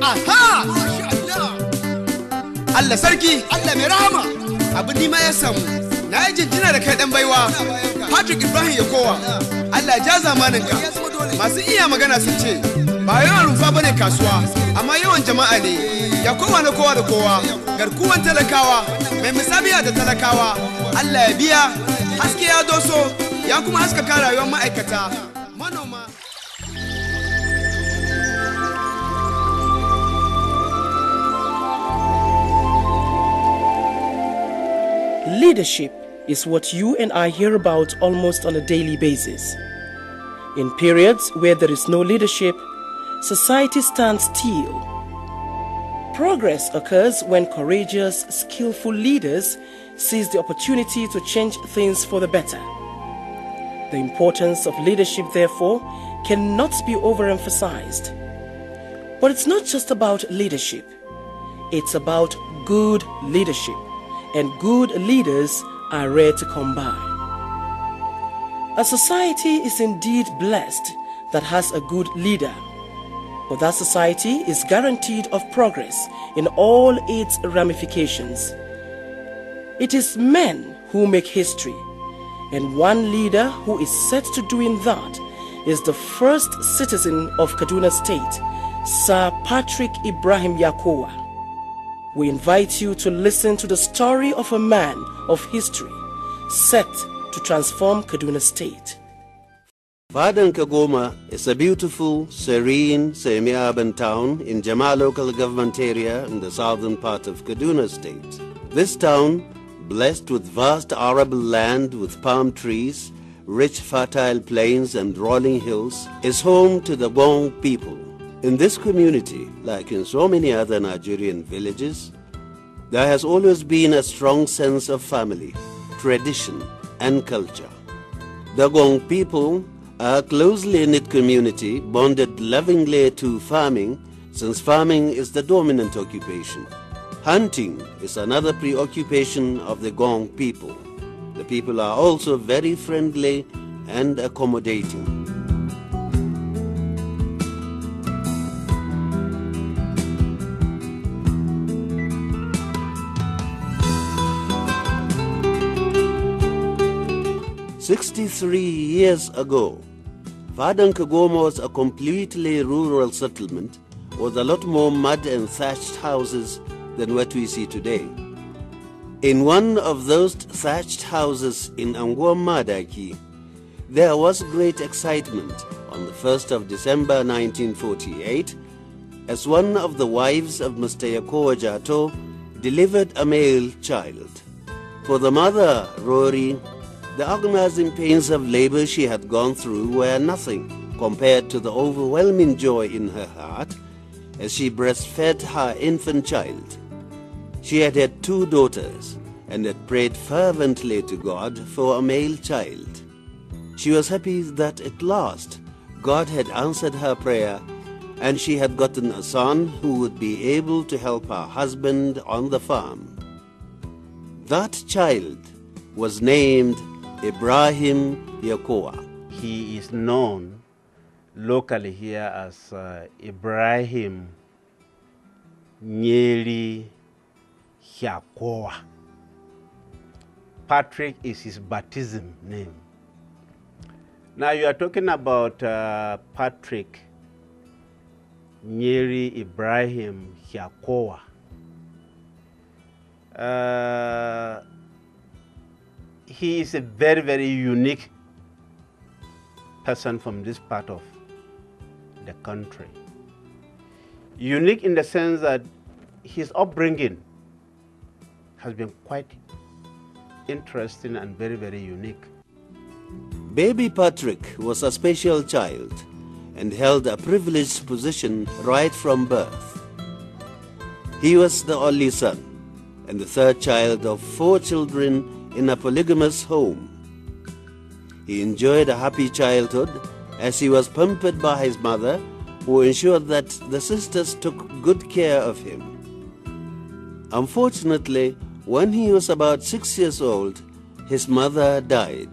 Aha! Allah sarki, Allah mai rahama. Abin nima ya samu. Na yi jinjina da kai dan baiwa. Patrick Ibrahim Yakowa. Allah ja zamaninka. Masu iya magana sun ce, ba yawan rumfa bane kasuwa, amma yawan jama'a ne. Yakowa na kowa da kowa, garkuwan talakawa, mai musabiya da talakawa. Allah ya biya, haske ya doso, ya kuma haskaka rayuwar ma'aikata, manoma. Leadership is what you and I hear about almost on a daily basis. In periods where there is no leadership, society stands still. Progress occurs when courageous, skillful leaders seize the opportunity to change things for the better. The importance of leadership, therefore, cannot be overemphasized. But it's not just about leadership. It's about good leadership, and good leaders are rare to come by. A society is indeed blessed that has a good leader, but that society is guaranteed of progress in all its ramifications. It is men who make history, and one leader who is set to doing that is the first citizen of Kaduna State, Sir Patrick Ibrahim Yakowa. We invite you to listen to the story of a man of history set to transform Kaduna State. Fadan Kagoma is a beautiful, serene, semi-urban town in Jama local government area in the southern part of Kaduna State. This town, blessed with vast arable land with palm trees, rich fertile plains and rolling hills, is home to the Gwong people. In this community, like in so many other Nigerian villages, there has always been a strong sense of family, tradition, and culture. The Gwong people are a closely knit community bonded lovingly to farming, since farming is the dominant occupation. Hunting is another preoccupation of the Gwong people. The people are also very friendly and accommodating. "63 years ago, Fadan Kagoma was a completely rural settlement with a lot more mud and thatched houses than what we see today. In one of those thatched houses in Madaki, there was great excitement on the 1st of December 1948 as one of the wives of Mr. Yakowa Jato delivered a male child. For the mother, Rory, the agonizing pains of labor she had gone through were nothing compared to the overwhelming joy in her heart as she breastfed her infant child. She had 2 daughters and had prayed fervently to God for a male child. She was happy that at last God had answered her prayer and she had gotten a son who would be able to help her husband on the farm. That child was named IBRAHIM YAKOWA. He is known locally here as Ibrahim Yakowa. Patrick is his baptism name. Now you are talking about Patrick Ibrahim Yakowa. He is a very, very unique person from this part of the country. Unique in the sense that his upbringing has been quite interesting and very, very unique. Baby Patrick was a special child and held a privileged position right from birth. He was the only son and the 3rd child of 4 children in a polygamous home. He enjoyed a happy childhood as he was pampered by his mother, who ensured that the sisters took good care of him. Unfortunately, when he was about 6 years old, his mother died.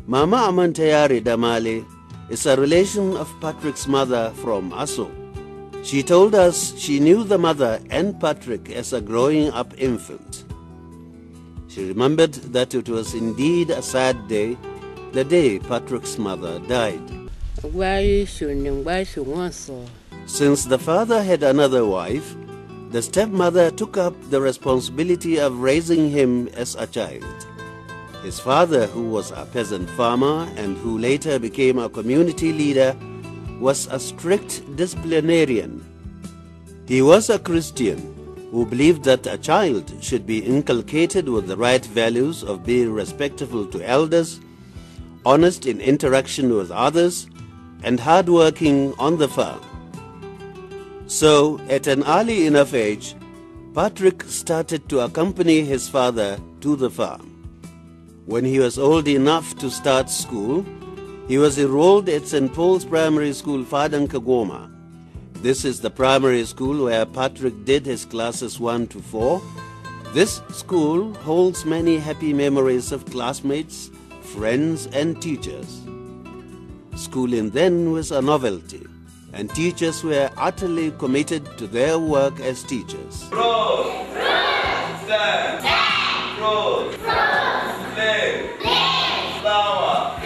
Mama Amantayari Damale is a relation of Patrick's mother from Aso. She told us she knew the mother and Patrick as a growing-up infant. She remembered that it was indeed a sad day, the day Patrick's mother died. Since the father had another wife, the stepmother took up the responsibility of raising him as a child. His father, who was a peasant farmer and who later became a community leader, was a strict disciplinarian. He was a Christian who believed that a child should be inculcated with the right values of being respectful to elders, honest in interaction with others, and hardworking on the farm. So, at an early enough age, Patrick started to accompany his father to the farm. When he was old enough to start school, he was enrolled at St. Paul's Primary School, Kaduna. This is the primary school where Patrick did his classes 1 to 4. This school holds many happy memories of classmates, friends, and teachers. Schooling then was a novelty, and teachers were utterly committed to their work as teachers. Roll, stand, roll, play, flower.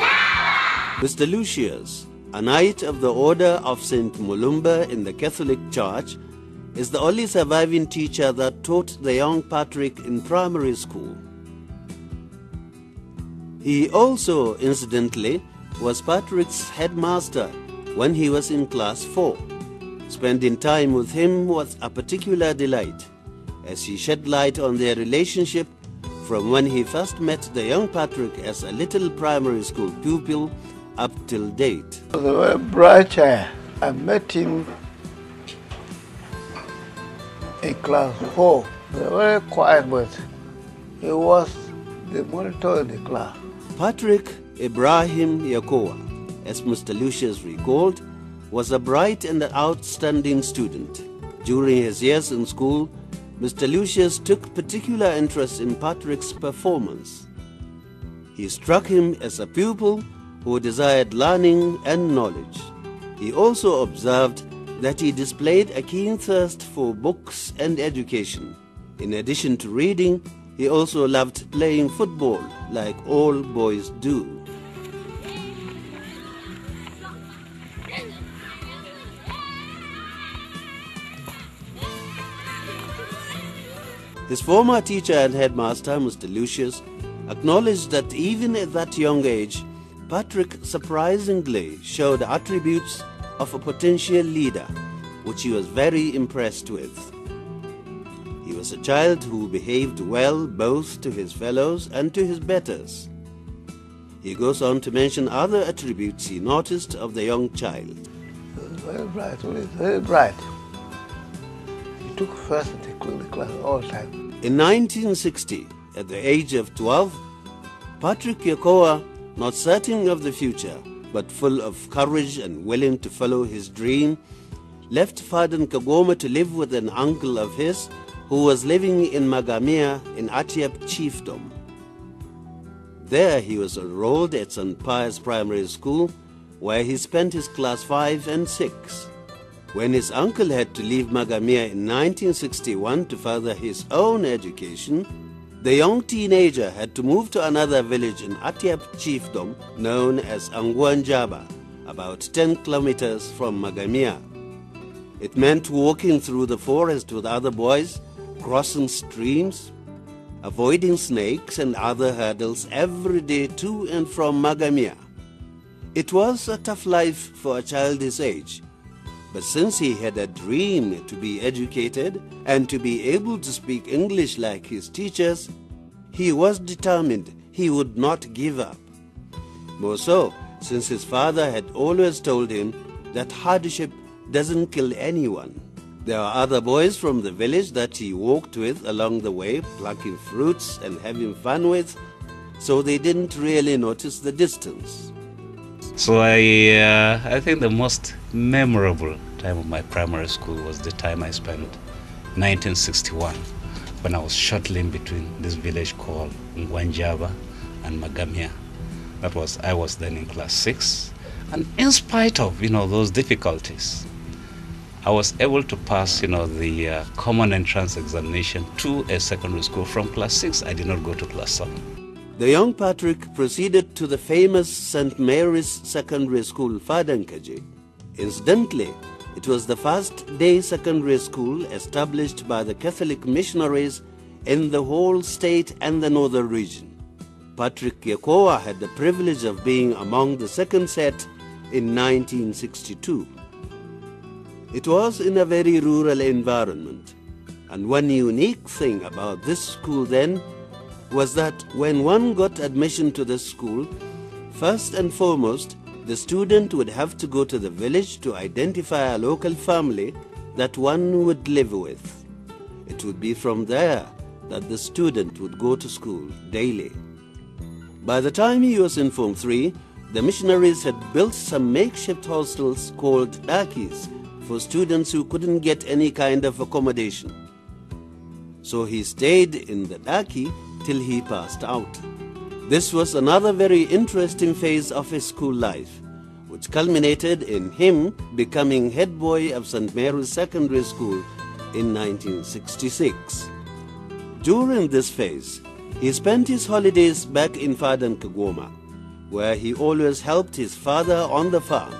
Mr. Lucius, a knight of the Order of St. Mulumba in the Catholic Church, is the only surviving teacher that taught the young Patrick in primary school. He also, incidentally, was Patrick's headmaster when he was in class 4. Spending time with him was a particular delight, as he shed light on their relationship from when he first met the young Patrick as a little primary school pupil up till date. He was a very bright child. I met him in class 4. He was very quiet, but he was the monitor in the class. Patrick IBRAHIM Yakowa, as Mr. Lucius recalled, was a bright and outstanding student. During his years in school, Mr. Lucius took particular interest in Patrick's performance. He struck him as a pupil who desired learning and knowledge. He also observed that he displayed a keen thirst for books and education. In addition to reading, he also loved playing football, like all boys do. His former teacher and headmaster, Mr. Lucius, acknowledged that even at that young age, Patrick surprisingly showed attributes of a potential leader, which he was very impressed with. He was a child who behaved well both to his fellows and to his betters. He goes on to mention other attributes he noticed of the young child. He was very bright, very bright. He took first in the class all the time. In 1960, at the age of 12, Patrick Yakowa, not certain of the future, but full of courage and willing to follow his dream, left Kaduna to live with an uncle of his who was living in Magamia in Atiap Chiefdom. There he was enrolled at St. Pius Primary School, where he spent his class 5 and 6. When his uncle had to leave Magamia in 1961 to further his own education, the young teenager had to move to another village in Atiap Chiefdom known as Angwanjaba, about 10 kilometers from Magamia. It meant walking through the forest with other boys, crossing streams, avoiding snakes and other hurdles every day to and from Magamia. It was a tough life for a child his age, but since he had a dream to be educated and to be able to speak English like his teachers, he was determined he would not give up. More so, since his father had always told him that hardship doesn't kill anyone. There are other boys from the village that he walked with along the way, plucking fruits and having fun with, so they didn't really notice the distance. So I think the most memorable time of my primary school was the time I spent 1961 when I was shuttling between this village called Ngwanjaba and Magamia. I was then in class 6, and in spite of those difficulties, I was able to pass, the common entrance examination to a secondary school. From class 6, I did not go to class 7. The young Patrick proceeded to the famous St. Mary's Secondary School, Fadankaji. Incidentally, it was the first day secondary school established by the Catholic missionaries in the whole state and the northern region. Patrick Yakowa had the privilege of being among the second set in 1962. It was in a very rural environment, and one unique thing about this school then was that when one got admission to this school, first and foremost, the student would have to go to the village to identify a local family that one would live with. It would be from there that the student would go to school daily. By the time he was in Form 3, the missionaries had built some makeshift hostels called dakis for students who couldn't get any kind of accommodation. So he stayed in the daki till he passed out. This was another very interesting phase of his school life, which culminated in him becoming head boy of St. Mary's Secondary School in 1966. During this phase, he spent his holidays back in Fadankaji, where he always helped his father on the farm.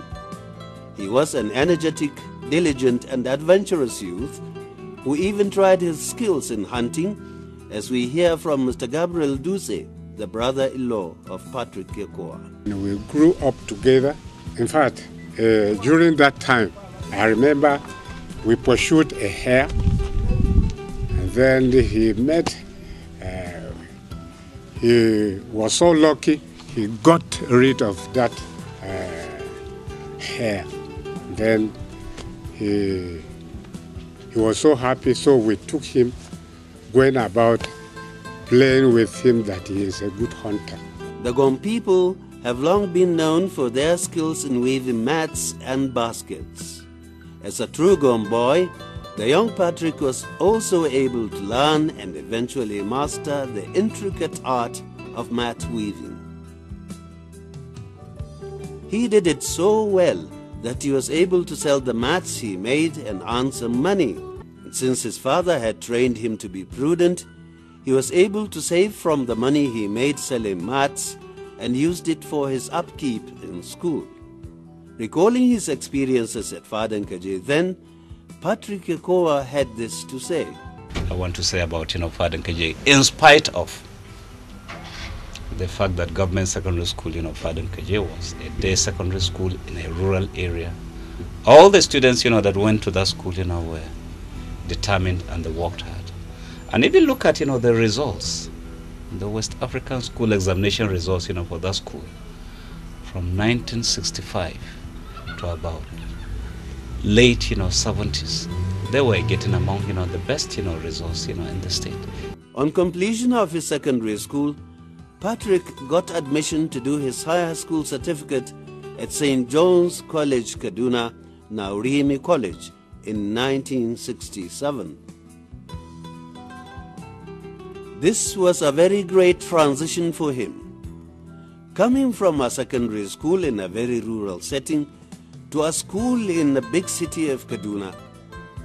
He was an energetic, diligent and adventurous youth who even tried his skills in hunting, as we hear from Mr. Gabriel Duse, the brother-in-law of Patrick Yakowa. We grew up together. In fact, during that time, I remember we pursued a hare, and then he met, he was so lucky, he got rid of that hare. Then he was so happy, so we took him, going about playing with him that he is a good hunter. The Gwong people have long been known for their skills in weaving mats and baskets. As a true Gwong boy, the young Patrick was also able to learn and eventually master the intricate art of mat weaving. He did it so well that he was able to sell the mats he made and earn some money. And since his father had trained him to be prudent, he was able to save from the money he made selling mats and used it for his upkeep in school. Recalling his experiences at Fadankaji then, Patrick Yakowa had this to say. I want to say about Fadankaji, in spite of the fact that government secondary school, Fadankaji was a day secondary school in a rural area. All the students, that went to that school, were determined and they worked hard. And if you look at, the results, the West African school examination results, for that school, from 1965 to about late, 70s, they were getting among, the best, results, in the state. On completion of his secondary school, Patrick got admission to do his higher school certificate at St. John's College, Kaduna, now Rimi College, in 1967. This was a very great transition for him. Coming from a secondary school in a very rural setting to a school in the big city of Kaduna,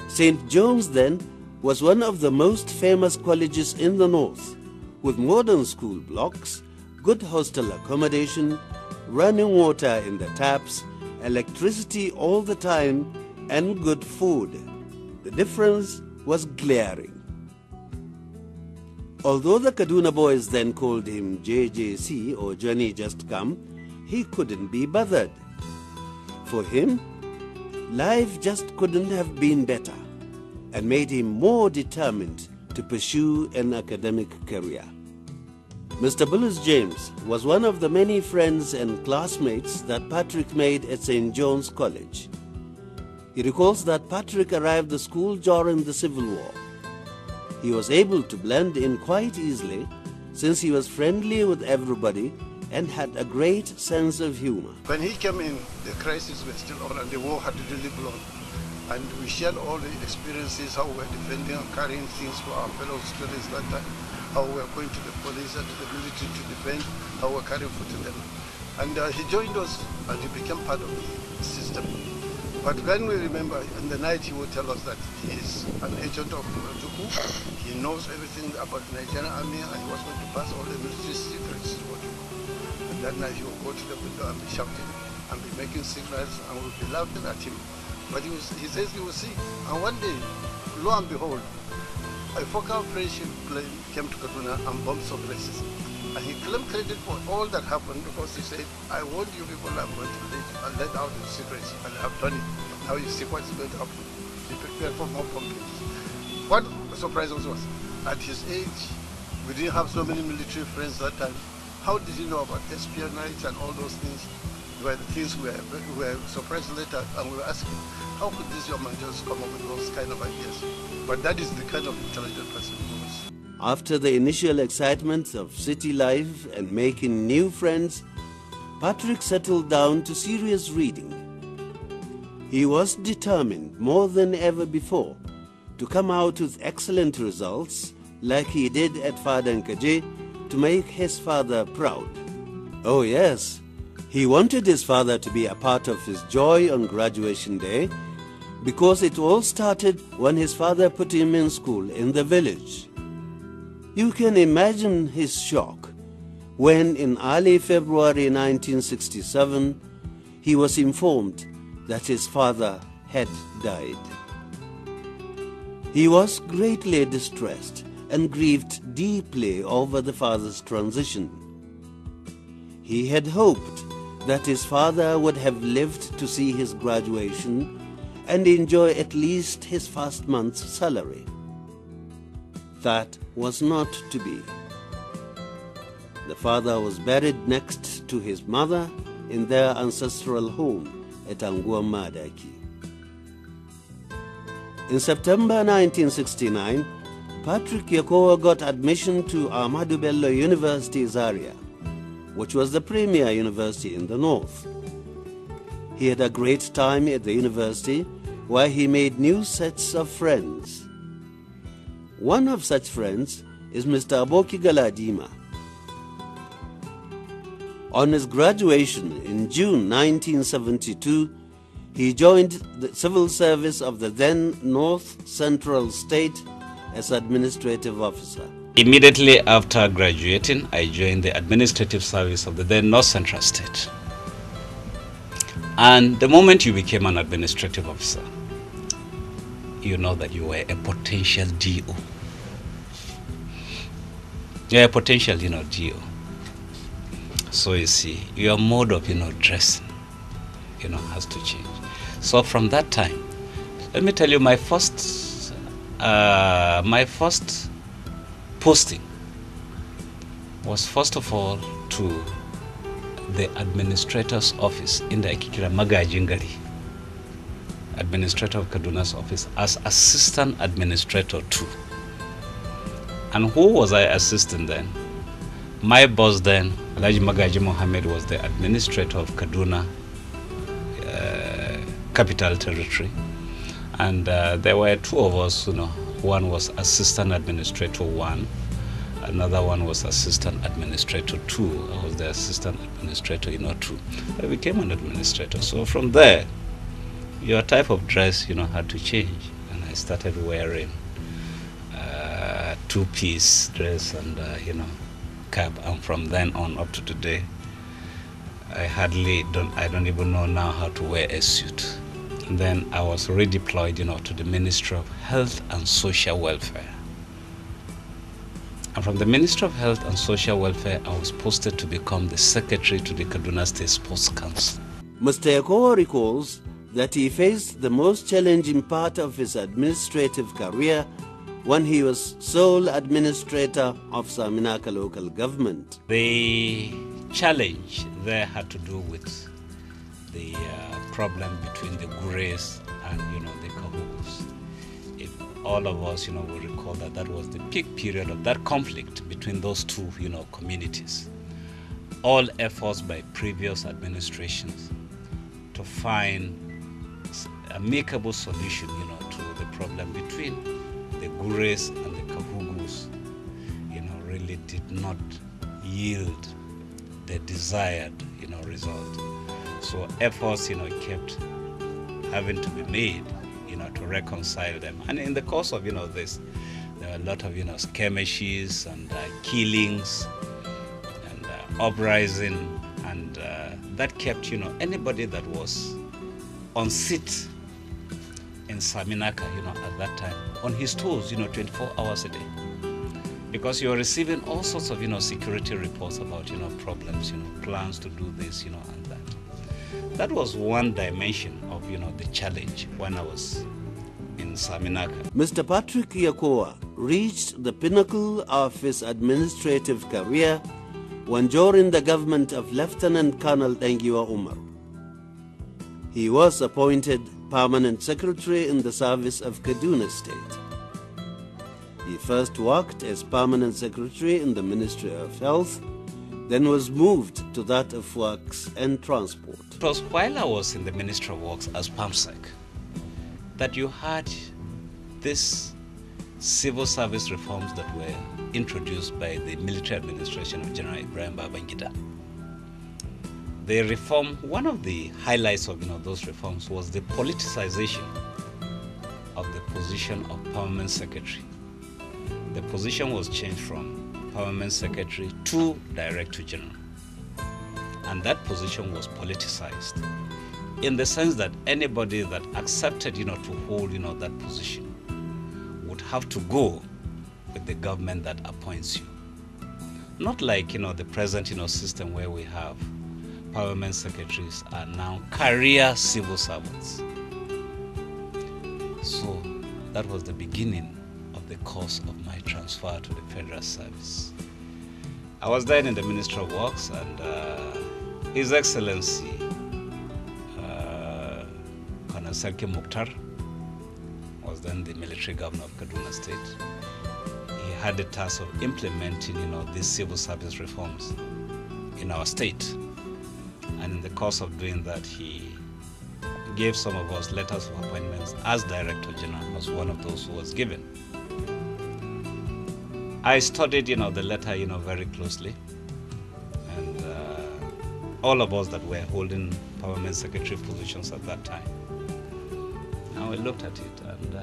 St. John's then was one of the most famous colleges in the north, with modern school blocks, good hostel accommodation, running water in the taps, electricity all the time, and good food. The difference was glaring. Although the Kaduna boys then called him JJC, or Johnny Just Come, he couldn't be bothered. For him, life just couldn't have been better and made him more determined to pursue an academic career. Mr. Bullis James was one of the many friends and classmates that Patrick made at St. John's College. He recalls that Patrick arrived at the school during the Civil War. He was able to blend in quite easily since he was friendly with everybody and had a great sense of humor. When he came in, the crisis was still on and the war had really blown. And we shared all the experiences, how we were defending and carrying things for our fellow students that time, how we were going to the police and to the military to defend, how we were carrying food to them. And he joined us and he became part of the system. But when we remember, in the night he would tell us that he is an agent of Juku. He knows everything about the Nigerian army and he was going to pass all the military secrets to Juku. And that night he would go to the window and be shouting and be making signals and we would be laughing at him. But he says he will see. And one day, lo and behold, a Fokker friendship plane came to Kaduna and bombed some places. And he claimed credit for all that happened because he said, I warned you people I'm going to let out the secrets, and I've done it. Now you see what's going to happen. Be prepared for more bombings. What surprised us was, at his age, we didn't have so many military friends that time. How did he know about espionage and all those things? Were the things we were surprised later, and we were asking, how could this young man just come up with those kind of ideas? But that is the kind of intelligent person he was. After the initial excitement of city life and making new friends, Patrick settled down to serious reading. He was determined more than ever before to come out with excellent results like he did at Fadankaje to make his father proud. Oh yes, he wanted his father to be a part of his joy on graduation day because it all started when his father put him in school in the village. You can imagine his shock when in early February 1967 he was informed that his father had died. He was greatly distressed and grieved deeply over the father's transition. He had hoped that his father would have lived to see his graduation and enjoy at least his first month's salary. That was not to be. The father was buried next to his mother in their ancestral home at Gwong Madaki. In September 1969, Patrick Yakowa got admission to Ahmadu Bello University Zaria, which was the premier university in the north. He had a great time at the university where he made new sets of friends. One of such friends is Mr. Aboki Galadima. On his graduation in June 1972, he joined the civil service of the then North Central State as administrative officer. Immediately after graduating, I joined the administrative service of the then North Central State. And the moment you became an administrative officer, you know that you were a potential DO. You're a potential, DO. So you see, your mode of, dressing, has to change. So from that time, let me tell you, my first posting was first of all to the administrator's office in the Ikikira Magajingari, administrator of Kaduna's office, as assistant administrator too. And who was I assisting then? My boss then, Alhaji Magaji Mohammed, was the administrator of Kaduna Capital Territory. And there were two of us, one was assistant administrator 1, another one was assistant administrator 2. I was the assistant administrator 2. I became an administrator. So from there, your type of dress, had to change. And I started wearing two-piece dress and, cap. And from then on up to today, I don't even know now how to wear a suit. And then I was redeployed, to the Ministry of Health and Social Welfare. And from the Ministry of Health and Social Welfare, I was posted to become the secretary to the Kaduna State Sports Council. Mr. Yakowa recalls that he faced the most challenging part of his administrative career when he was sole administrator of Saminaka local government. The challenge there had to do with the problem between the Gures and, the Kahugus. If all of us, will recall that was the peak period of that conflict between those two, communities. All efforts by previous administrations to find amicable solution, to the problem between the Gures and the Kahugus, really did not yield the desired, result. So efforts, kept having to be made, to reconcile them. And in the course of, this, there were a lot of, skirmishes and killings and uprising, and that kept, anybody that was on seat in Saminaka, at that time, on his toes, 24 hours a day. Because you are receiving all sorts of, security reports about, problems, plans to do this, and that. That was one dimension of, the challenge when I was in Saminaka. Mr. Patrick Yakowa reached the pinnacle of his administrative career when during the government of Lieutenant Colonel Dengiwa Umar. He was appointed Permanent Secretary in the service of Kaduna State. He first worked as Permanent Secretary in the Ministry of Health, then was moved to that of Works and Transport. It was while I was in the Ministry of Works as PAMSEC that you had these civil service reforms that were introduced by the military administration of General Ibrahim Babangida. The reform, one of the highlights of those reforms was the politicization of the position of Permanent Secretary. The position was changed from Permanent Secretary to Director General. And that position was politicized in the sense that anybody that accepted, to hold, that position would have to go with the government that appoints you. Not like, the present, system where we have Permanent Secretaries are now career civil servants. So that was the beginning of the course of my transfer to the federal service. I was then in the Ministry of Works, and His Excellency Colonel Serki Mukhtar was then the military governor of Kaduna State. He had the task of implementing, these civil service reforms in our state. And in the course of doing that, he gave some of us letters of appointments as Director General, was one of those who was given. I studied, the letter, very closely. And all of us that were holding Permanent Secretary positions at that time. Now we looked at it, and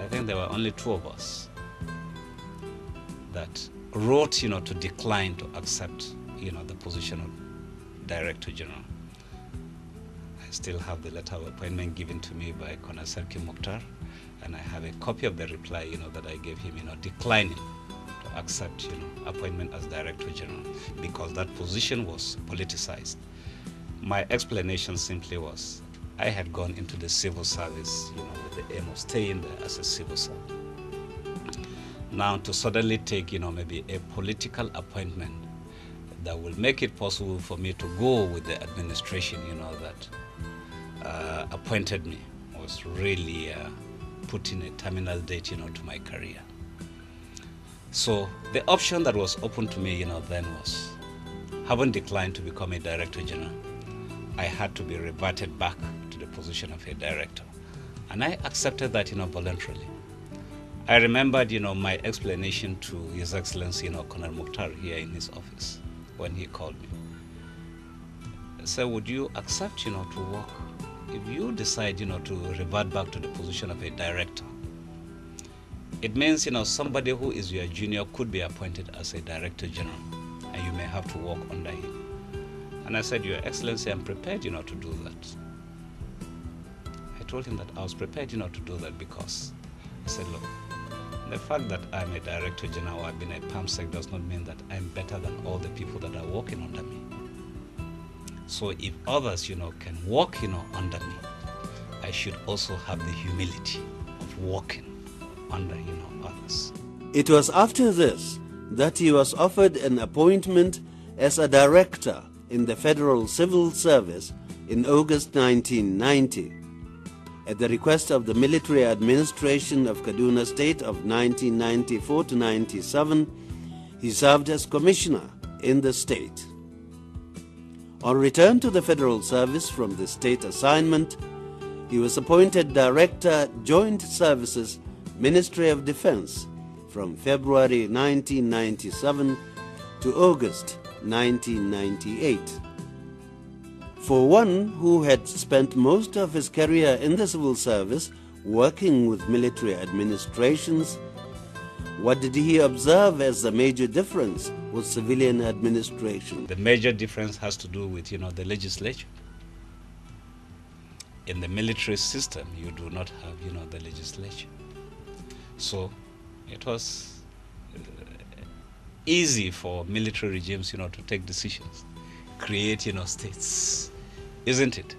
I think there were only two of us that wrote, to decline to accept, the position of Director General. I still have the letter of appointment given to me by Colonel Serki Mukhtar, and I have a copy of the reply, that I gave him, declining to accept, appointment as Director General, because that position was politicized. My explanation simply was, I had gone into the civil service, with the aim of staying there as a civil servant. Now to suddenly take, maybe a political appointment that will make it possible for me to go with the administration, that appointed me, was really putting a terminal date, to my career. So the option that was open to me, then was, having declined to become a Director General, I had to be reverted back to the position of a director. And I accepted that, voluntarily. I remembered, my explanation to His Excellency, Colonel Mukhtar here in his office when he called me. I said, would you accept, to work? If you decide, to revert back to the position of a director, it means, somebody who is your junior could be appointed as a Director General, and you may have to work under him. And I said, Your Excellency, I'm prepared, to do that. I told him that I was prepared, to do that because I said, look, the fact that I'm a Director General or I've been a PAMSEC does not mean that I'm better than all the people that are working under me. So if others, can work, under me, I should also have the humility of working under, others. It was after this that he was offered an appointment as a director in the Federal Civil Service in August 1990. At the request of the military administration of Kaduna State of 1994 to 97, he served as commissioner in the state. On return to the federal service from the state assignment, he was appointed Director, Joint Services, Ministry of Defense from February 1997 to August 1998. For one who had spent most of his career in the civil service working with military administrations, what did he observe as the major difference with civilian administration? The major difference has to do with, the legislature. In the military system, you do not have, the legislature. So it was easy for military regimes, to take decisions, create, states, isn't it?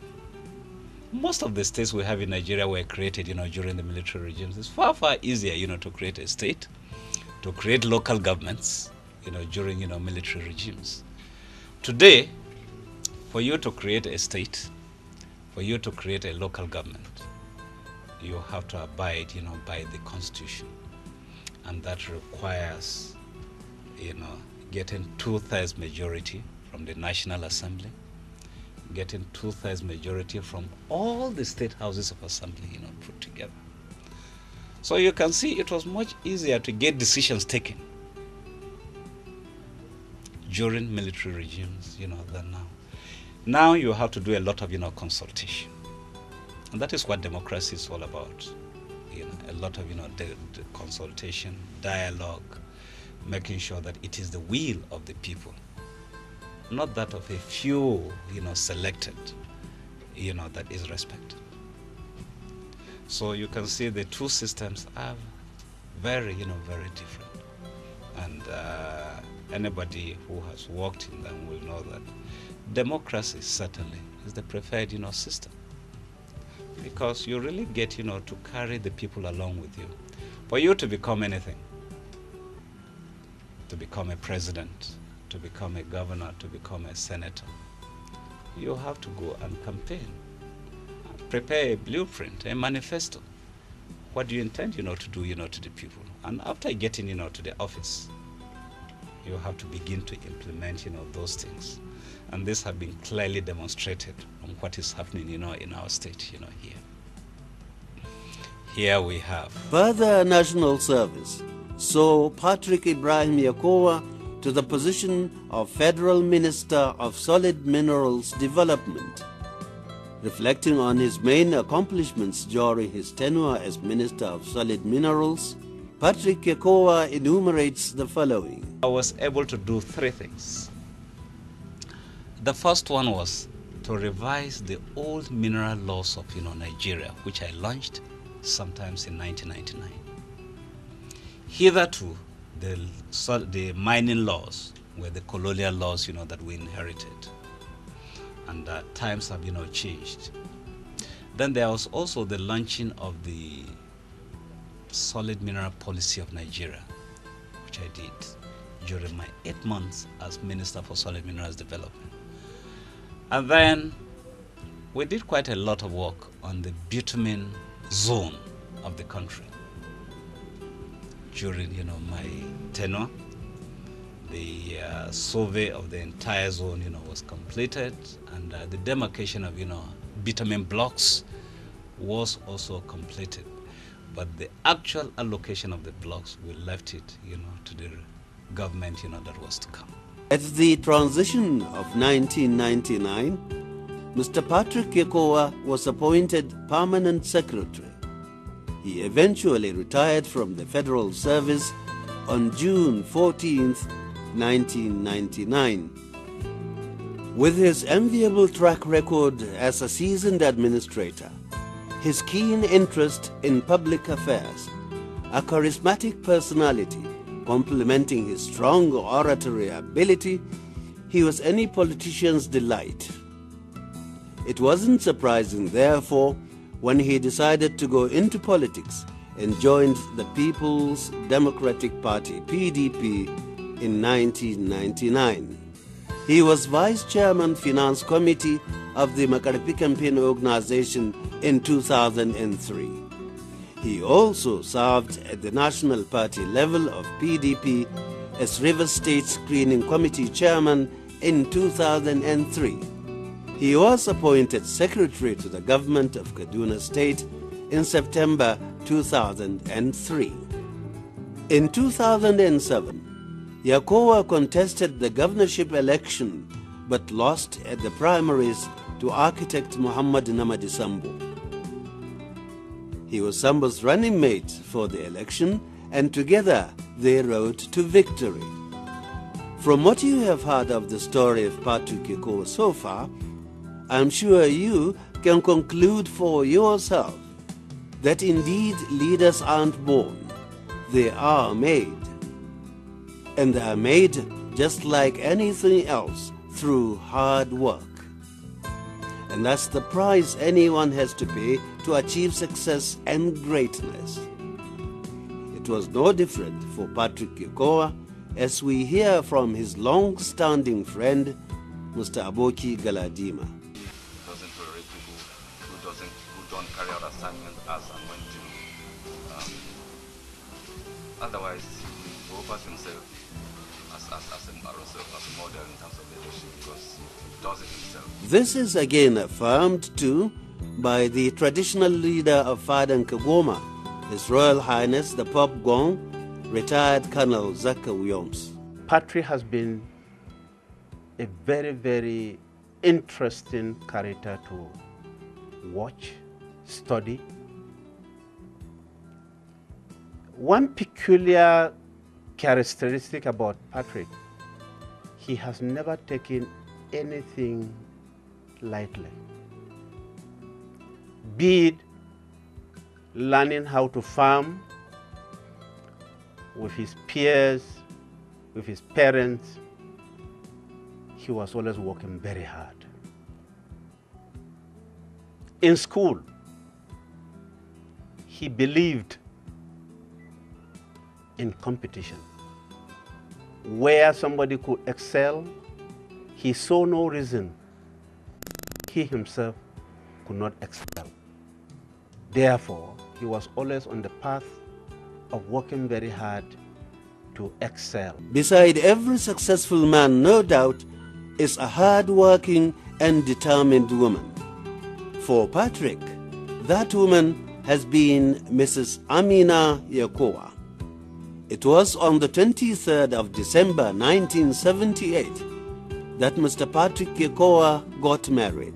Most of the states we have in Nigeria were created, during the military regimes. It's far, far easier, to create a state, to create local governments, during, military regimes. Today, for you to create a state, for you to create a local government, you have to abide, by the Constitution. And that requires, getting 2/3 majority from the National Assembly, getting 2/3 majority from all the state houses of assembly, put together. So you can see it was much easier to get decisions taken during military regimes, than now. Now you have to do a lot of, consultation. And that is what democracy is all about. A lot of, the consultation, dialogue, making sure that it is the will of the people, not that of a few, selected, that is respected. So you can see the two systems are very, very different. And anybody who has worked in them will know that democracy certainly is the preferred, system. Because you really get, to carry the people along with you. For you to become anything, to become a president, to become a governor, to become a senator, you have to go and campaign, prepare a blueprint, a manifesto. What do you intend, to do, to the people? And after getting, to the office, you have to begin to implement, those things. And this has been clearly demonstrated on what is happening, in our state, here. Here we have. Further national service saw Patrick Ibrahim Yakowa to the position of Federal Minister of Solid Minerals Development. Reflecting on his main accomplishments during his tenure as Minister of Solid Minerals, Patrick Yakowa enumerates the following. I was able to do 3 things. The first one was to revise the old mineral laws of Nigeria, which I launched sometimes in 1999. Hitherto, the mining laws were the colonial laws that we inherited, and times have changed. Then there was also the launching of the solid mineral policy of Nigeria, which I did during my 8 months as Minister for Solid Minerals Development. And then we did quite a lot of work on the bitumen zone of the country. During my tenure, the survey of the entire zone was completed, and the demarcation of bitumen blocks was also completed. But the actual allocation of the blocks, we left it to the government that was to come. At the transition of 1999, Mr. Patrick Yakowa was appointed Permanent Secretary. He eventually retired from the federal service on June 14, 1999. With his enviable track record as a seasoned administrator, his keen interest in public affairs, a charismatic personality complementing his strong oratory ability, he was any politician's delight. It wasn't surprising, therefore, when he decided to go into politics and joined the People's Democratic Party, PDP, in 1999. He was Vice Chairman Finance Committee of the Makarpi Campaign Organization in 2003. He also served at the National Party level of PDP as River State Screening Committee Chairman in 2003. He was appointed Secretary to the Government of Kaduna State in September 2003. In 2007, Yakowa contested the governorship election but lost at the primaries to architect Muhammad Namadi Sambo. He was Sambo's running mate for the election, and together they rode to victory. From what you have heard of the story of Patrick Yakowa so far, I'm sure you can conclude for yourself that indeed leaders aren't born, they are made. And they are made just like anything else, through hard work. And that's the price anyone has to pay to achieve success and greatness. It was no different for Patrick Yakowa, as we hear from his long-standing friend, Mr. Aboki Galadima. Doesn't tolerate people who don't carry out assignments as and when due. Otherwise, he offers himself as a model in terms of leadership, because he does it himself. This is again affirmed too by the traditional leader of Fadan Kagoma, His Royal Highness the Pope Gwong, retired Colonel Zaka Williams. Patrick has been a very, very interesting character to watch, study. One peculiar characteristic about Patrick, he has never taken anything lightly. Be it learning how to farm with his peers, with his parents, he was always working very hard. In school, he believed in competition. Where somebody could excel, he saw no reason he himself could not excel. Therefore, he was always on the path of working very hard to excel. Beside every successful man, no doubt, is a hard-working and determined woman. For Patrick, that woman has been Mrs. Amina Yakowa. It was on the 23rd of December 1978 that Mr. Patrick Yakowa got married.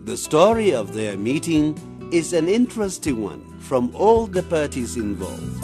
The story of their meeting is an interesting one from all the parties involved.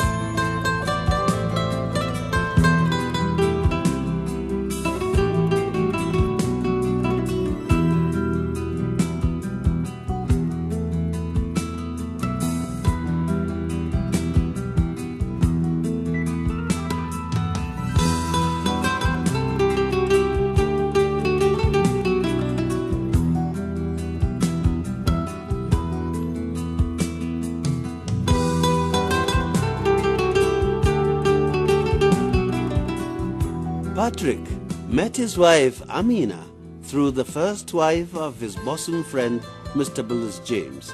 Patrick met his wife Amina through the first wife of his bosom friend Mr. Billis James,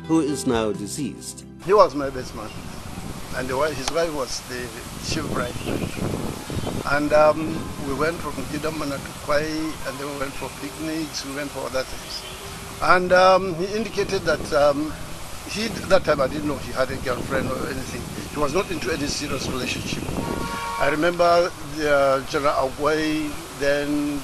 who is now deceased. He was my best man, and his wife was the chief bride. And we went from Kidamana to Kwai, and then we went for picnics, we went for other things. And he indicated that that time I didn't know he had a girlfriend or anything. He was not into any serious relationship. I remember General Agway, then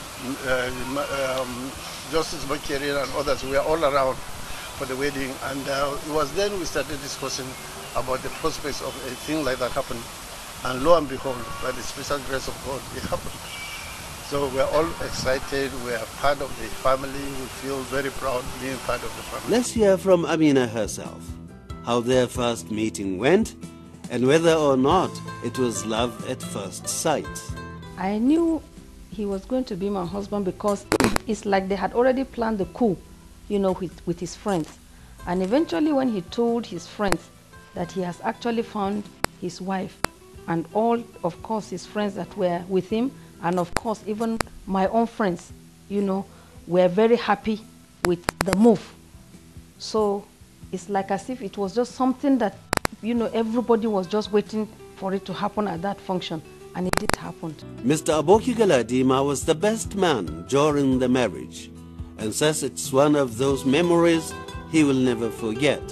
Justice Bakeri and others were all around for the wedding, and it was then we started discussing about the prospects of a thing like that happening. And lo and behold, by the special grace of God, it happened. So we're all excited, we're part of the family, we feel very proud being part of the family. Let's hear from Amina herself, how their first meeting went, and whether or not it was love at first sight. I knew he was going to be my husband because it's like they had already planned the coup, you know, with his friends. And eventually when he told his friends that he has actually found his wife, and all, of course, his friends that were with him, and of course, even my own friends, you know, were very happy with the move. So it's like as if it was just something that, you know, everybody was just waiting for it to happen at that function, and it did happen. Mr. Aboki Galadima was the best man during the marriage, and says it's one of those memories he will never forget.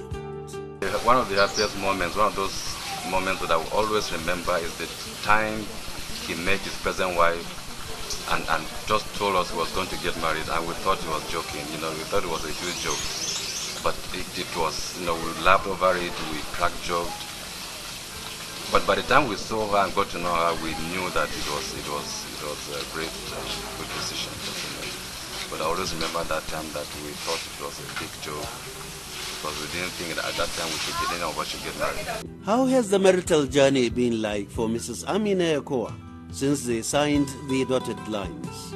One of the happiest moments, one of those moments that I will always remember is the time he met his present wife and just told us he was going to get married, and we thought he was joking. You know, we thought it was a huge joke, but it was. You know, we laughed over it, we cracked joked. But by the time we saw her and got to know her, we knew that it was a great good decision. But I always remember that time that we thought it was a big joke, because we didn't think that at that time any of us should get married. How has the marital journey been like for Mrs. Adeniyi Ekine since they signed the dotted lines?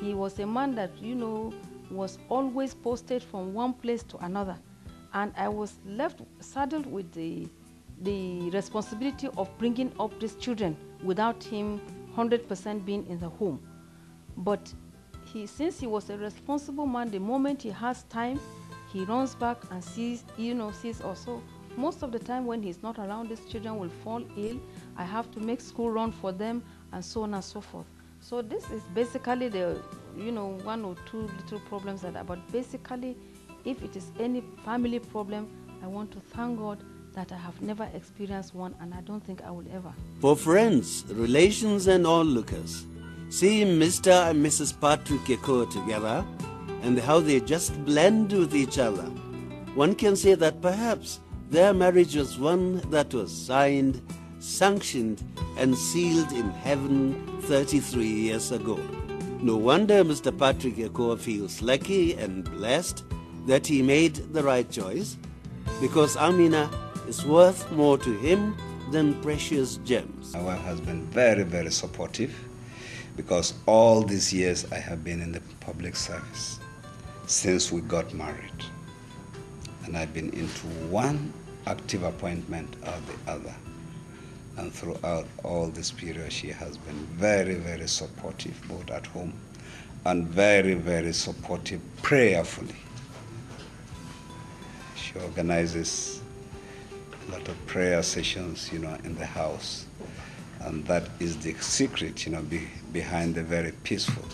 He was a man that, you know, was always posted from one place to another. And I was saddled with the responsibility of bringing up these children without him 100% being in the home. But since he was a responsible man, the moment he has time, he runs back and sees also. Most of the time when he's not around, these children will fall ill. I have to make school run for them, and so on and so forth. So this is basically the, one or two little problems but basically, if it is any family problem, I want to thank God that I have never experienced one, and I don't think I will ever. For friends, relations and onlookers, seeing Mr. and Mrs. Patrick YakowA together and how they just blend with each other, one can say that perhaps their marriage was one that was signed, sanctioned and sealed in heaven 33 years ago. No wonder Mr. Patrick YakowA feels lucky and blessed that he made the right choice, because Amina is worth more to him than precious gems. My wife has been very, very supportive, because all these years I have been in the public service since we got married. And I've been into one active appointment or the other. And throughout all this period, she has been very, very supportive, both at home and very, very supportive prayerfully. She organizes a lot of prayer sessions, in the house. And that is the secret, behind the very peaceful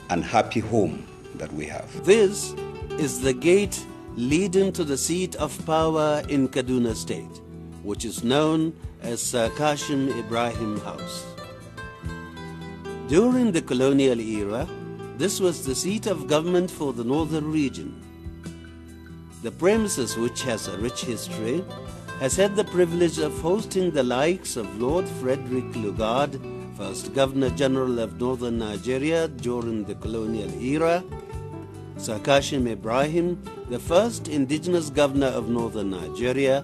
and happy home that we have. This is the gate leading to the seat of power in Kaduna State, which is known as Sir Kashim Ibrahim House. During the colonial era, this was the seat of government for the northern region. The premises, which has a rich history, has had the privilege of hosting the likes of Lord Frederick Lugard, first Governor General of Northern Nigeria during the colonial era, Sir Kashim Ibrahim, the first indigenous governor of Northern Nigeria,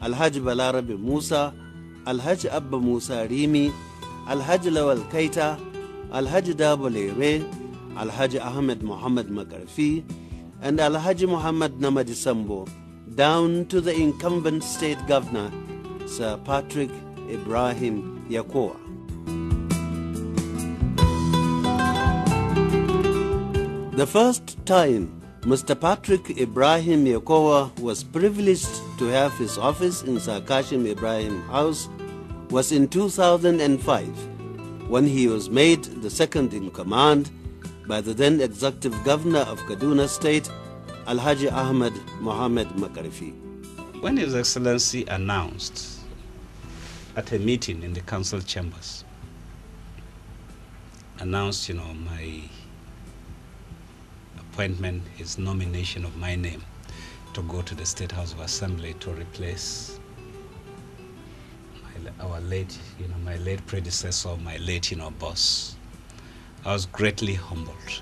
Alhaji Balarabe Musa, Alhaji Abba Musa Rimi, Alhaji Lawal Kaita, Alhaji Dabo Lere, Alhaji Ahmed Muhammad Makarfi, and Alhaji Muhammad Namadi Sambo, down to the incumbent state governor, Sir Patrick Ibrahim Yakowa. The first time Mr. Patrick Ibrahim Yakowa was privileged to have his office in Sir Kashim Ibrahim House was in 2005, when he was made the second in command by the then executive governor of Kaduna State, Alhaji Ahmed Mohammed Makarfi. When His Excellency announced at a meeting in the council chambers, my appointment, his nomination of my name to go to the State House of Assembly to replace my late predecessor, my late, boss, I was greatly humbled.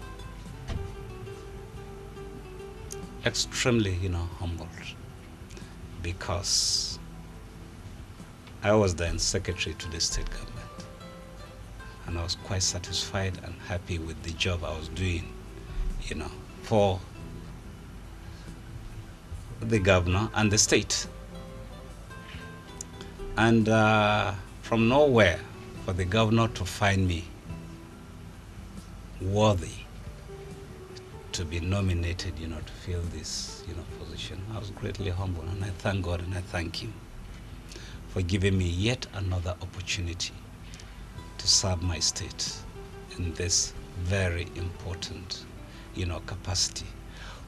Extremely, humbled, because I was then secretary to the state government, and I was quite satisfied and happy with the job I was doing, for the governor and the state. And from nowhere, for the governor to find me worthy to be nominated, to fill this, position, I was greatly humbled, and I thank God and I thank him for giving me yet another opportunity to serve my state in this very important, capacity.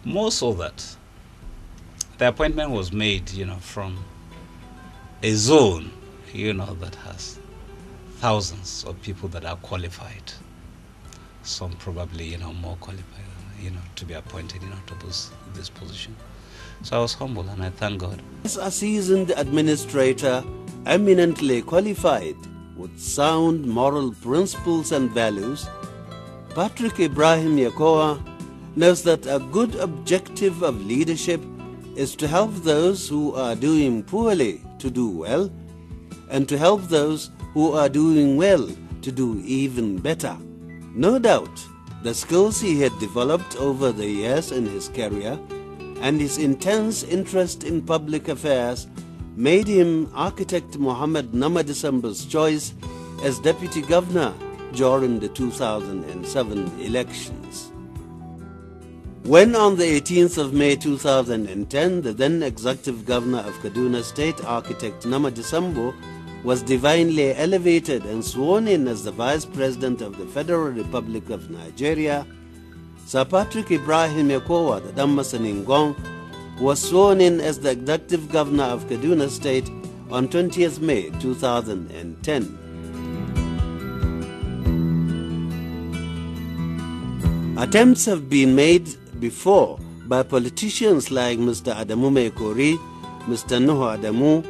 More so that the appointment was made, from a zone, that has thousands of people that are qualified, some probably, more qualified, to be appointed, to this position. So I was humble and I thank God. As a seasoned administrator, eminently qualified with sound moral principles and values, Patrick Ibrahim Yakowa knows that a good objective of leadership is to help those who are doing poorly to do well, and to help those who are doing well to do even better. No doubt, the skills he had developed over the years in his career and his intense interest in public affairs made him Architect Mohammed Namadisambo's choice as Deputy Governor during the 2007 elections. When on the 18th of May 2010, the then Executive Governor of Kaduna State, Architect Namadisambo, was divinely elevated and sworn in as the Vice President of the Federal Republic of Nigeria, Sir Patrick Ibrahim Yakowa, the Danmasanin Gwong, was sworn in as the Executive Governor of Kaduna State on 20th May 2010. Attempts have been made before by politicians like Mr. Adamu Mekori, Mr. Nuhu Adamu,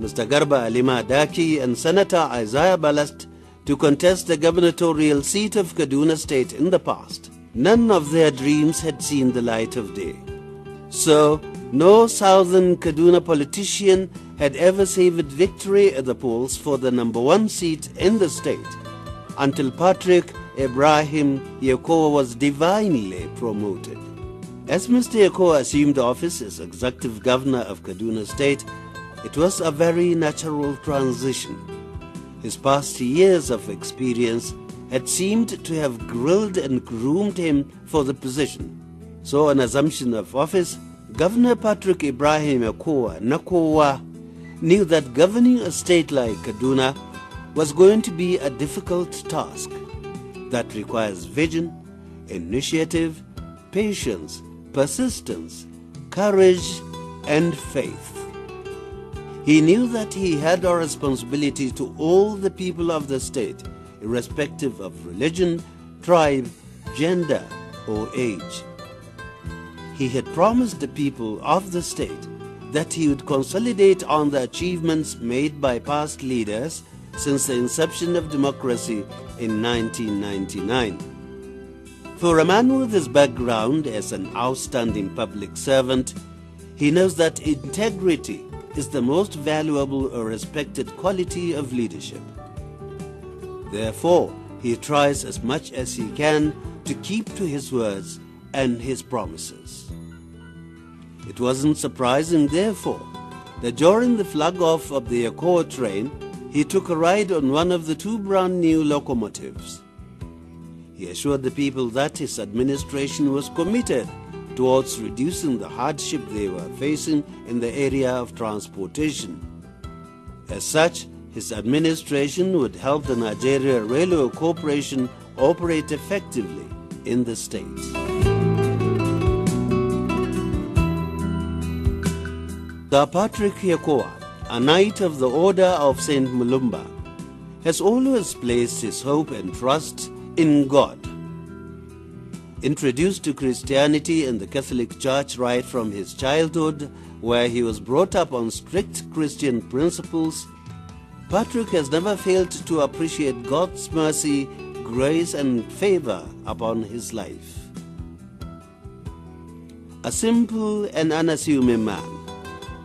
Mr. Garba Alima Daki and Senator Isaiah Ballast to contest the gubernatorial seat of Kaduna State in the past. None of their dreams had seen the light of day. So, no southern Kaduna politician had ever saved victory at the polls for the #1 seat in the state until Patrick Ibrahim Yakowa was divinely promoted. As Mr. Yakowa assumed office as Executive Governor of Kaduna State, it was a very natural transition. His past years of experience had seemed to have grilled and groomed him for the position. So on assumption of office, Governor Patrick Ibrahim Yakowa, NAKOWA, knew that governing a state like Kaduna was going to be a difficult task that requires vision, initiative, patience, persistence, courage, and faith. He knew that he had a responsibility to all the people of the state, irrespective of religion, tribe, gender, or age. He had promised the people of the state that he would consolidate on the achievements made by past leaders since the inception of democracy in 1999. For a man with his background as an outstanding public servant, he knows that integrity is the most valuable or respected quality of leadership. Therefore, he tries as much as he can to keep to his words and his promises. It wasn't surprising, therefore, that during the flag-off of the Yakowa train, he took a ride on one of the 2 brand new locomotives. He assured the people that his administration was committed towards reducing the hardship they were facing in the area of transportation. As such, his administration would help the Nigeria Railway Corporation operate effectively in the state. Sir Patrick Yakowa, a Knight of the Order of St. Mulumba, has always placed his hope and trust in God. Introduced to Christianity in the Catholic Church right from his childhood, where he was brought up on strict Christian principles, Patrick has never failed to appreciate God's mercy, grace, and favor upon his life. A simple and unassuming man,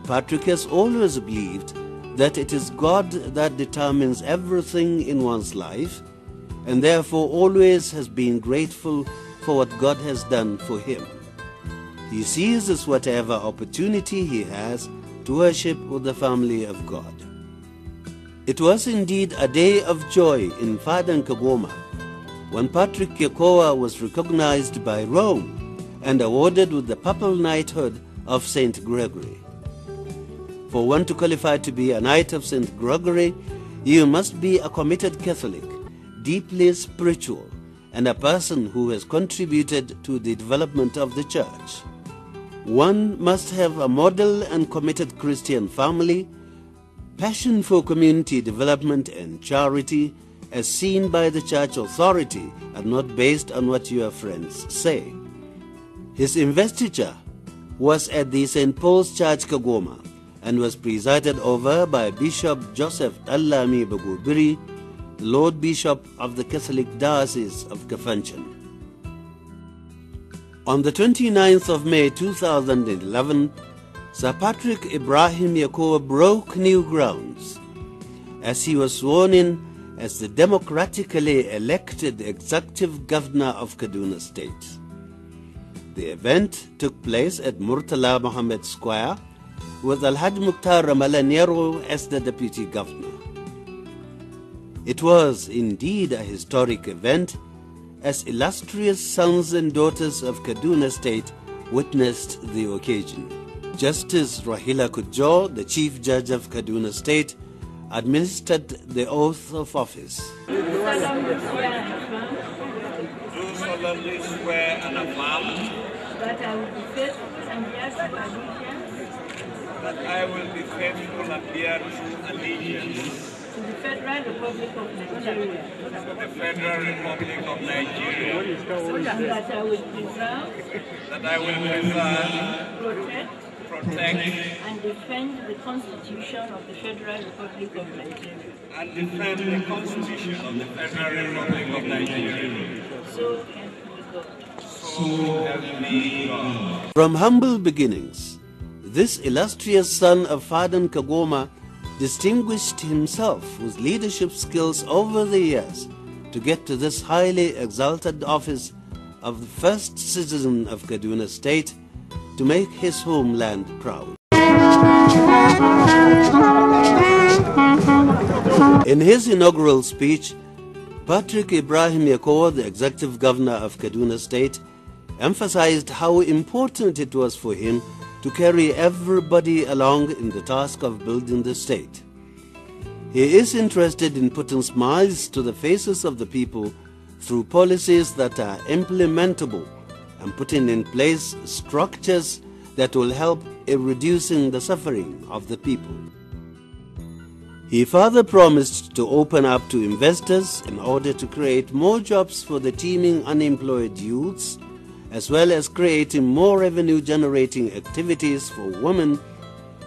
Patrick has always believed that it is God that determines everything in one's life, and therefore always has been grateful for what God has done for him. He seizes whatever opportunity he has to worship with the family of God. It was indeed a day of joy in Kagoma when Patrick Yakowa was recognized by Rome and awarded with the papal knighthood of St. Gregory. For one to qualify to be a Knight of St. Gregory, you must be a committed Catholic, deeply spiritual, and a person who has contributed to the development of the Church. One must have a model and committed Christian family, passion for community development and charity, as seen by the church authority and not based on what your friends say. His investiture was at the St. Paul's Church, Kagoma, and was presided over by Bishop Joseph Allami Bagubiri, Lord Bishop of the Catholic Diocese of Kafanchan. On the 29th of May 2011, Sir Patrick Ibrahim Yakowa broke new grounds as he was sworn in as the democratically elected executive governor of Kaduna State. The event took place at Murtala Mohammed Square with Alhaji Mukhtar Ramalanyero as the deputy governor. It was indeed a historic event as illustrious sons and daughters of Kaduna State witnessed the occasion. Justice Rahila Kujjo, the Chief Judge of Kaduna State, administered the oath of office. Do solemnly swear and affirm that I will be faithful and bear true allegiance. That I will be faithful and bear true allegiance To the Federal Republic of Nigeria. to the Federal Republic of Nigeria. And that I will preserve. That I will preserve, protect, and defend the Constitution of the Federal Republic of Nigeria. and defend the Constitution of the Federal Republic of Nigeria. So help me God. So help me God. From humble beginnings, this illustrious son of Fadan Kagoma distinguished himself with leadership skills over the years to get to this highly exalted office of the first citizen of Kaduna State to make his homeland proud. In his inaugural speech, Patrick Ibrahim Yakowa, the executive governor of Kaduna State, emphasized how important it was for him to carry everybody along in the task of building the state. He is interested in putting smiles to the faces of the people through policies that are implementable and putting in place structures that will help in reducing the suffering of the people. He further promised to open up to investors in order to create more jobs for the teeming unemployed youths, as well as creating more revenue-generating activities for women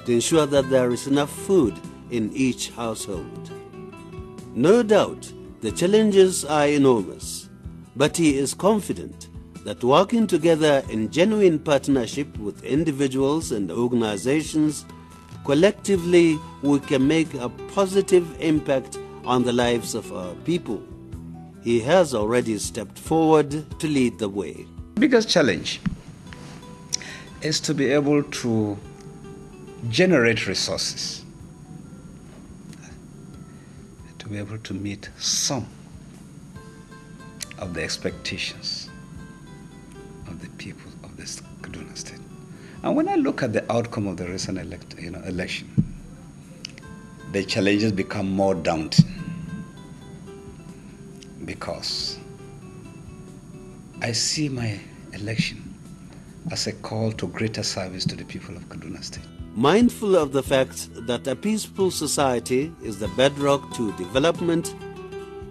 to ensure that there is enough food in each household. No doubt, the challenges are enormous, but he is confident that working together in genuine partnership with individuals and organizations, collectively we can make a positive impact on the lives of our people. He has already stepped forward to lead the way. The biggest challenge is to be able to generate resources, to be able to meet some of the expectations of the people of this Kaduna State. And when I look at the outcome of the recent election, the challenges become more daunting because I see my election as a call to greater service to the people of Kaduna State. Mindful of the fact that a peaceful society is the bedrock to development,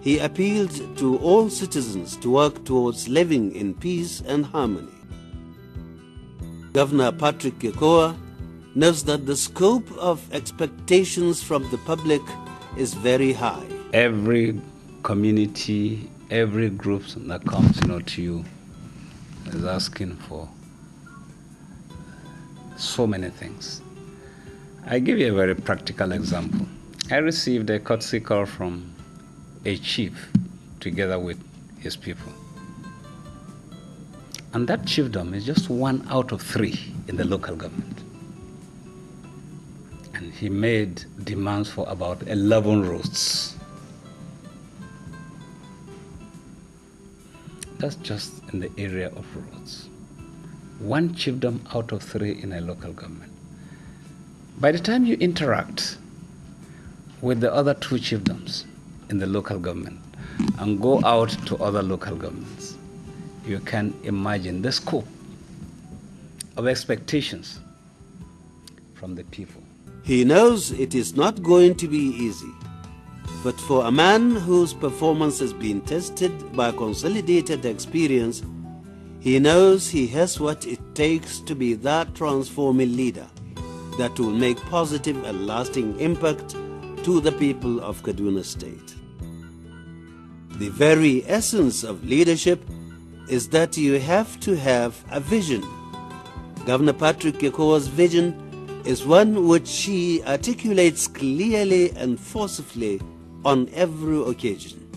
he appealed to all citizens to work towards living in peace and harmony. Governor Patrick Yakowa knows that the scope of expectations from the public is very high. Every community, every group that comes to you is asking for so many things. I give you a very practical example. I received a courtesy call from a chief together with his people. And that chiefdom is just 1 out of 3 in the local government. And he made demands for about 11 roads. That's just in the area of roads. 1 chiefdom out of 3 in a local government. By the time you interact with the other 2 chiefdoms in the local government and go out to other local governments, you can imagine the scope of expectations from the people. He knows it is not going to be easy. But for a man whose performance has been tested by consolidated experience, he knows he has what it takes to be that transforming leader that will make positive and lasting impact to the people of Kaduna State. The very essence of leadership is that you have to have a vision. Governor Patrick Yakowa's vision is one which he articulates clearly and forcefully on every occasion.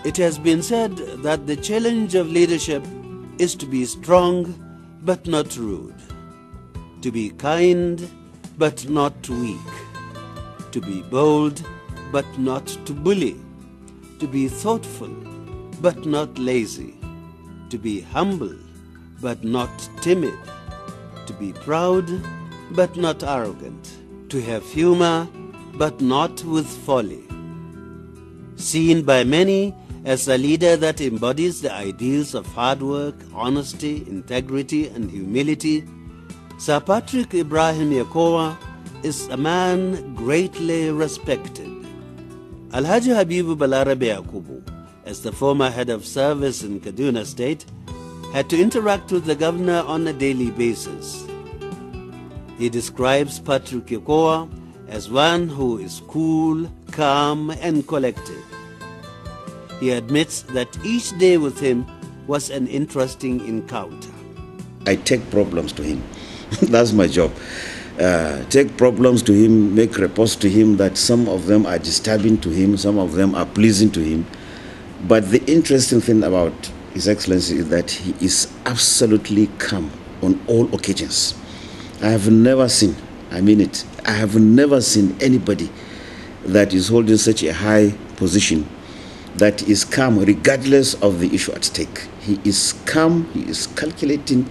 It has been said that the challenge of leadership is to be strong but not rude, to be kind but not weak, to be bold but not to bully, to be thoughtful but not lazy, to be humble but not timid, to be proud but not arrogant, to have humor but not with folly. Seen by many as a leader that embodies the ideals of hard work, honesty, integrity, and humility, Sir Patrick Ibrahim Yakowa is a man greatly respected. Alhaji Habibu Balarabe Yakubu, as the former head of service in Kaduna State, had to interact with the governor on a daily basis. He describes Patrick Yakowa as one who is cool, calm, and collected. He admits that each day with him was an interesting encounter. I take problems to him. That's my job. Take problems to him, make reports to him that some of them are disturbing to him, some of them are pleasing to him. But the interesting thing about His Excellency is that he is absolutely calm on all occasions. I have never seen, I mean it, I have never seen anybody that is holding such a high position that is calm regardless of the issue at stake. He is calm, he is calculating,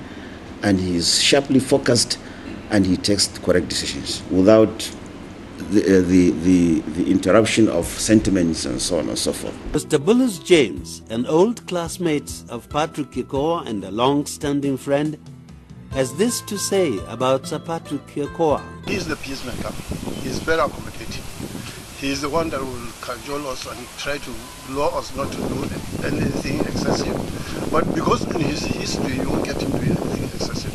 and he is sharply focused, and he takes correct decisions without the interruption of sentiments and so on and so forth. Mr. Bullis James, an old classmate of Patrick Yakowa and a long-standing friend, has this to say about Sir Patrick Yakowa. He is the peacemaker. He is very accommodating. He is the one that will cajole us and try to lure us not to do anything excessive. But because in his history, you won't get him to do anything excessive.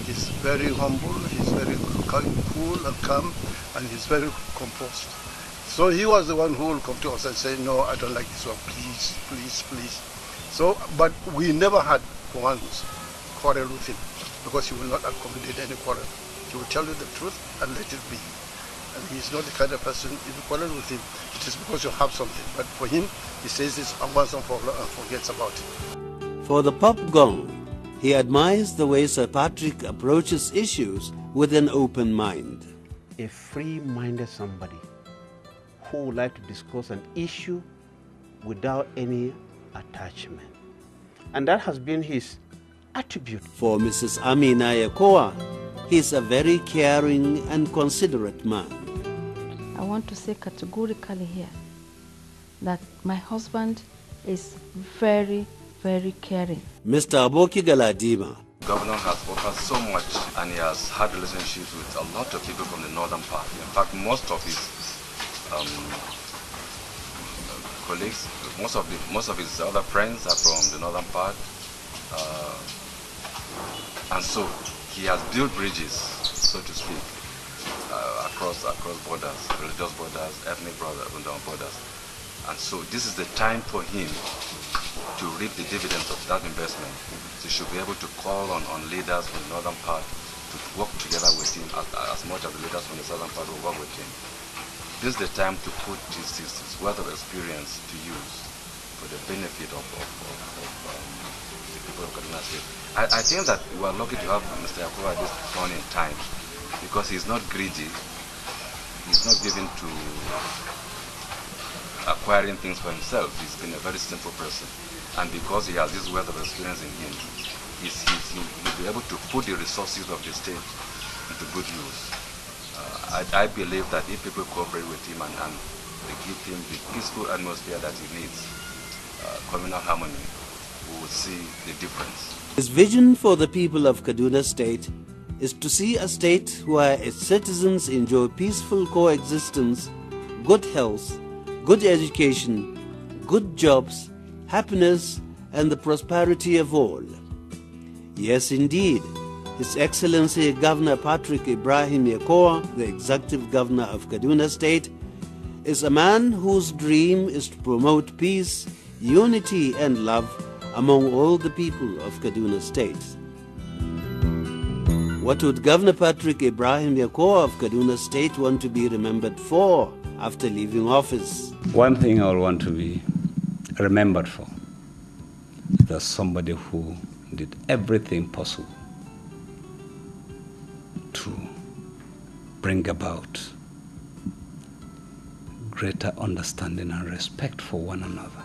He's very humble, he's very cool and calm, and he's very composed. So he was the one who will come to us and say, no, I don't like this one, please, please, please. So, but we never had once quarrel with him, because he will not accommodate any quarrel. He will tell you the truth and let it be. And he's not the kind of person, if you quarrel with him, it is because you have something. But for him, he says this once and for all and forgets about it. For the Pop Gwong, he admires the way Sir Patrick approaches issues with an open mind. A free-minded somebody who would like to discuss an issue without any attachment. And that has been his attribute. For Mrs. Amina Yakowa, he is a very caring and considerate man. I want to say categorically here that my husband is very, very caring. Mr. Aboki Galadima. The governor has offered so much, and he has had relationships with a lot of people from the northern part. In fact, most of his colleagues, most of his other friends are from the northern part, and so he has built bridges, so to speak, across borders, religious borders, ethnic borders, and so this is the time for him to reap the dividends of that investment. So he should be able to call on leaders from the northern part to work together with him as much as the leaders from the southern part will work with him. This is the time to put his wealth of experience to use for the benefit of the people of Kaduna State. I think that we are lucky to have Mr. Yakowa at this point in time, because he's not greedy, he's not given to acquiring things for himself. He's been a very simple person, and because he has this wealth of experience in him, he'll be able to put the resources of the state into good use. I believe that if people cooperate with him and they give him the peaceful atmosphere that he needs, communal harmony, we will see the difference. His vision for the people of Kaduna State is to see a state where its citizens enjoy peaceful coexistence good health, good education, good jobs, happiness, and the prosperity of all. Yes, indeed, His Excellency Governor Patrick Ibrahim Yakowa, the Executive Governor of Kaduna State, is a man whose dream is to promote peace, unity, and love among all the people of Kaduna State. What would Governor Patrick Ibrahim Yakowa of Kaduna State want to be remembered for after leaving office? One thing I would want to be remembered for is somebody who did everything possible to bring about greater understanding and respect for one another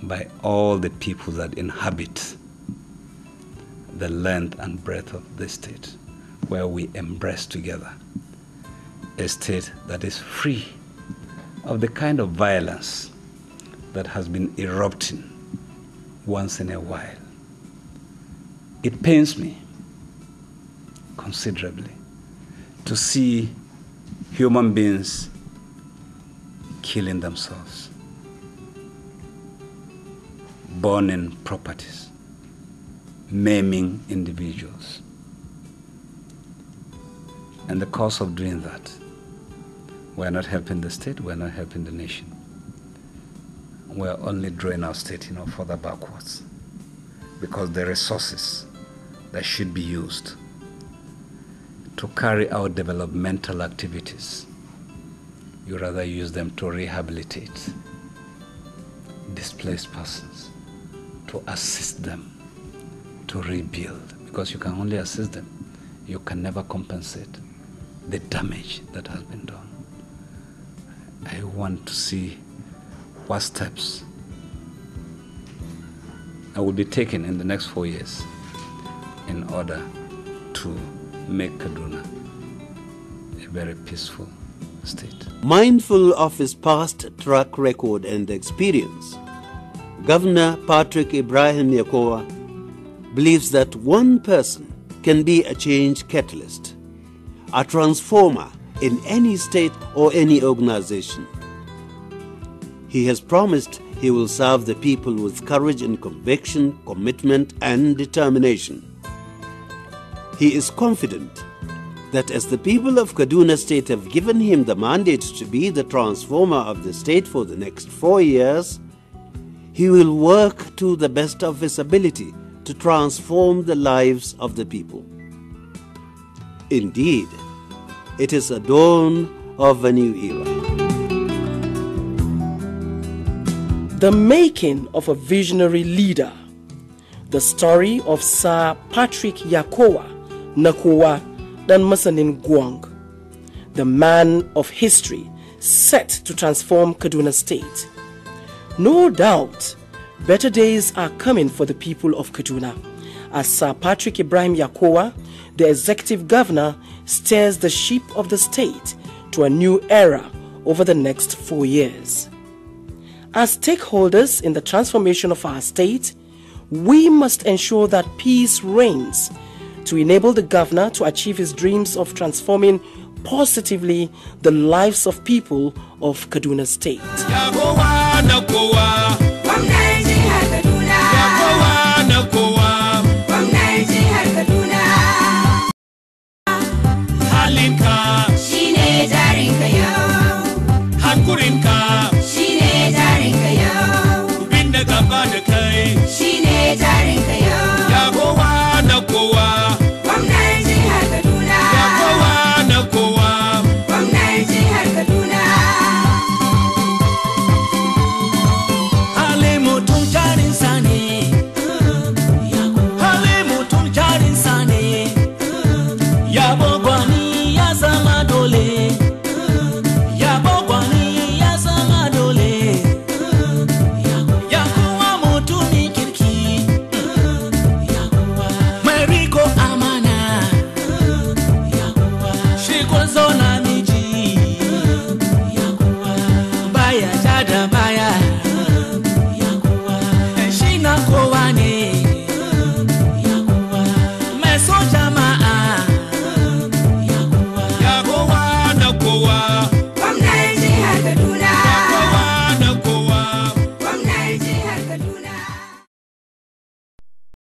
by all the people that inhabit the length and breadth of the state, where we embrace together a state that is free of the kind of violence that has been erupting once in a while. It pains me considerably to see human beings killing themselves, burning properties, maiming individuals. And the cause of doing that, we're not helping the state, we're not helping the nation. We're only drawing our state, further backwards, because the resources that should be used to carry out developmental activities, you rather use them to rehabilitate displaced persons, to assist them to rebuild, because you can only assist them. You can never compensate the damage that has been done. I want to see what steps will be taken in the next 4 years in order to make Kaduna a very peaceful state. Mindful of his past track record and experience, Governor Patrick Ibrahim Yakowa believes that one person can be a change catalyst, a transformer in any state or any organization. He has promised he will serve the people with courage and conviction, commitment and determination. He is confident that as the people of Kaduna State have given him the mandate to be the transformer of the state for the next 4 years, he will work to the best of his ability to transform the lives of the people. Indeed, it is a dawn of a new era. The making of a visionary leader. The story of Sir Patrick Yakowa, NAKOWA, Danmasanin Gwong, the man of history set to transform Kaduna State. No doubt, better days are coming for the people of Kaduna as Sir Patrick Ibrahim Yakowa, the executive governor, steers the ship of the state to a new era over the next 4 years. As stakeholders in the transformation of our state, we must ensure that peace reigns to enable the governor to achieve his dreams of transforming positively the lives of people of Kaduna State. Yakowa, NAKOWA. From Nigeria, Kaduna. Yakowa, NAKOWA. From Nigeria, Kaduna. Halinka. Shine jarinka yo. Hankurinka. Shine jarinka yo. Binda gaba da kai. Shine jarinka yo. Yakowa, NAKOWA. From Nigeria, Kaduna. Yakowa, NAKOWA. From Nigeria, Kaduna. Zona